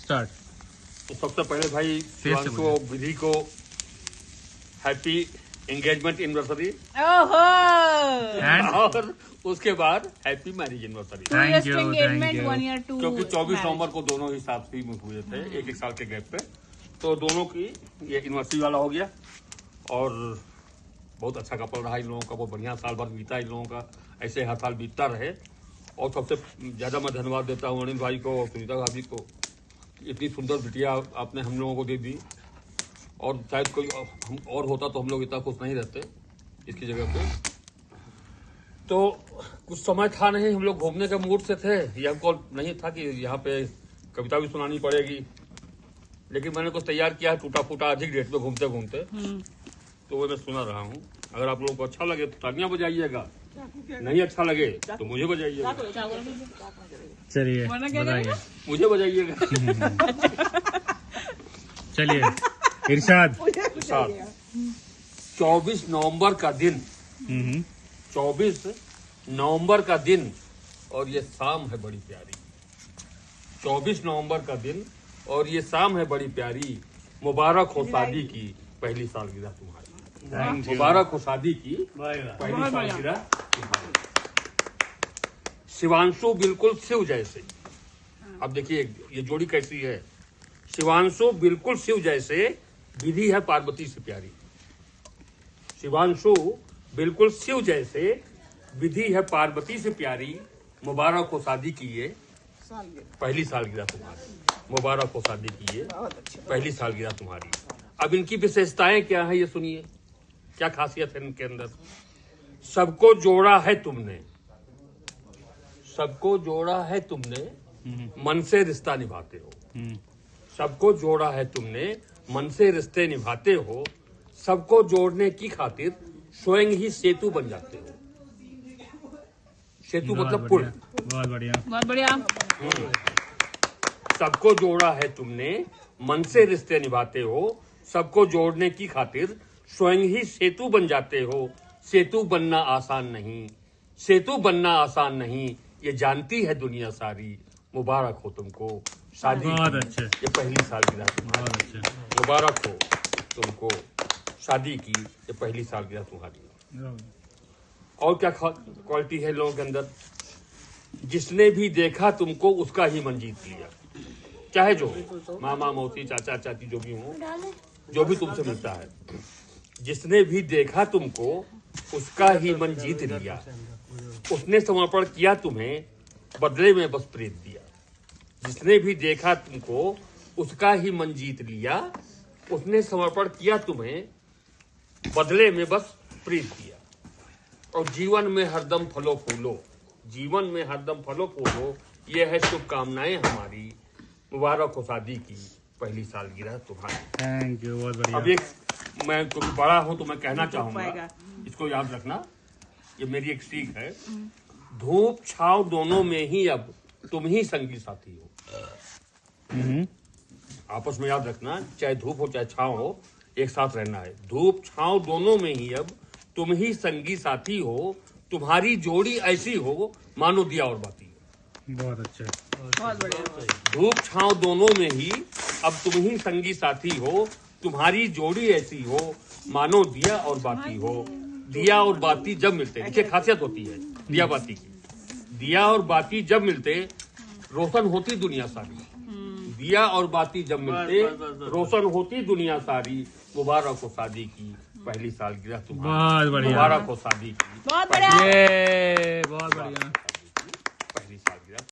Start. तो सबसे पहले भाई शिवांशु विधि को हैप्पी एंगेजमेंट एनिवर्सरी और उसके बाद happy marriage anniversary. Thank you. क्योंकि 24 नवंबर को दोनों ही साथ ही में हुए थे, एक साल के गैप पे, तो दोनों की ये एनिवर्सरी वाला हो गया। और बहुत अच्छा कपल रहा इन लोगों का, बहुत बढ़िया साल भर बीता इन लोगों का, ऐसे हर साल बीतता रहे। और सबसे ज्यादा मैं धन्यवाद देता हूँ अनिल भाई को और सुनीता भाभी को, इतनी सुंदर बिटिया आपने हम लोगों को दे दी। और शायद कोई और होता तो हम लोग इतना खुश नहीं रहते इसकी जगह पे। तो कुछ समय था नहीं, हम लोग घूमने के मूड से थे, ये हमको नहीं था कि यहाँ पे कविता भी सुनानी पड़ेगी, लेकिन मैंने कुछ तैयार किया है टूटा फूटा अधिक डेट पे घूमते घूमते, तो वो मैं सुना रहा हूँ। अगर आप लोगों को अच्छा लगे तो तालियां बजाइएगा, नहीं अच्छा लगे तो मुझे बजाइएगा। चलिए बताइए, मुझे बजाइएगा। चलिए इरशाद। 24 नवंबर का दिन, 24 नवंबर का दिन और ये शाम है बड़ी प्यारी। 24 नवंबर का दिन और ये शाम है बड़ी प्यारी। मुबारक हो शादी की पहली सालगिरह तुम्हारी। मुबारक हो शादी की पहली सालगिरह तुम्हारी। शिवांशु बिल्कुल शिव जैसे। अब देखिए ये जोड़ी कैसी है। शिवांशु बिल्कुल शिव जैसे, विधि है पार्वती से प्यारी। शिवांशु बिल्कुल शिव जैसे, विधि है पार्वती से प्यारी। मुबारक हो शादी की ये पहली सालगिरह तुम्हारी। मुबारक हो शादी की ये पहली सालगिरह तुम्हारी। अब इनकी विशेषताएं क्या है ये सुनिए, क्या खासियत है इनके अंदर। सबको जोड़ा है तुमने, सबको जोड़ा है तुमने, मन से रिश्ता निभाते हो। सबको जोड़ा है तुमने, मन से रिश्ते निभाते हो। सबको जोड़ने की खातिर स्वयं ही सेतु बन जाते हो। सेतु मतलब पुल। बहुत बढ़िया, बहुत बढ़िया। सबको जोड़ा है तुमने, मन से रिश्ते निभाते हो। सबको जोड़ने की खातिर स्वयं ही सेतु बन जाते हो। सेतु बनना आसान नहीं, सेतु बनना आसान नहीं, ये जानती है दुनिया सारी। मुबारक हो तुमको शादी बहुत की अच्छे। ये पहली सालगिरह तुम्हारी। बहुत अच्छे। मुबारक हो तुमको शादी की ये पहली सालगिरह तुम्हारी। और क्या क्वालिटी है लोगों के अंदर। जिसने भी देखा तुमको उसका ही मन जीत लिया। चाहे जो मामा मौसी चाचा चाची जो भी हो, जो भी तुमसे मिलता है, जिसने भी देखा तुमको उसका ही मन जीत लिया। उसने समर्पण किया तुम्हें, बदले में बस प्रेम दिया। जिसने भी देखा तुमको उसका ही मन जीत लिया। उसने समर्पण किया तुम्हें, बदले में बस प्रीत दिया। और जीवन में हरदम फलो फूलो, जीवन में हरदम फलो फूलो, ये है शुभकामनाएं हमारी। मुबारक हो शादी की पहली सालगिरह तुम्हारी। थैंक यू, बहुत बढ़िया। अब एक मैं क्योंकि बड़ा हूं तो मैं कहना चाहूंगा, इसको याद रखना, ये मेरी एक सीख है। धूप छाव दोनों में ही अब तुम ही संगी साथी हो। आपस में याद रखना, चाहे धूप हो चाहे छाव हो, एक साथ रहना है। धूप छाव दोनों में ही अब तुम ही संगी साथी हो। तुम्हारी जोड़ी ऐसी हो मानो दिया और बाती हो। बहुत अच्छे, बहुत बढ़िया। धूप छाव दोनों में ही अब तुम ही संगी साथी हो। तुम्हारी जोड़ी ऐसी हो मानो दिया और बाती हो। दिया और बाती जब मिलते, देखिए खासियत होती है दिया बाती की। दिया और बाती जब मिलते रोशन होती दुनिया सारी। दिया और बाती जब मिलते रोशन होती दुनिया सारी। मुबारक हो शादी की पहली सालगिरह तुम्हारी। बहुत बढ़िया। मुबारक हो शादी की। बहुत बढ़िया।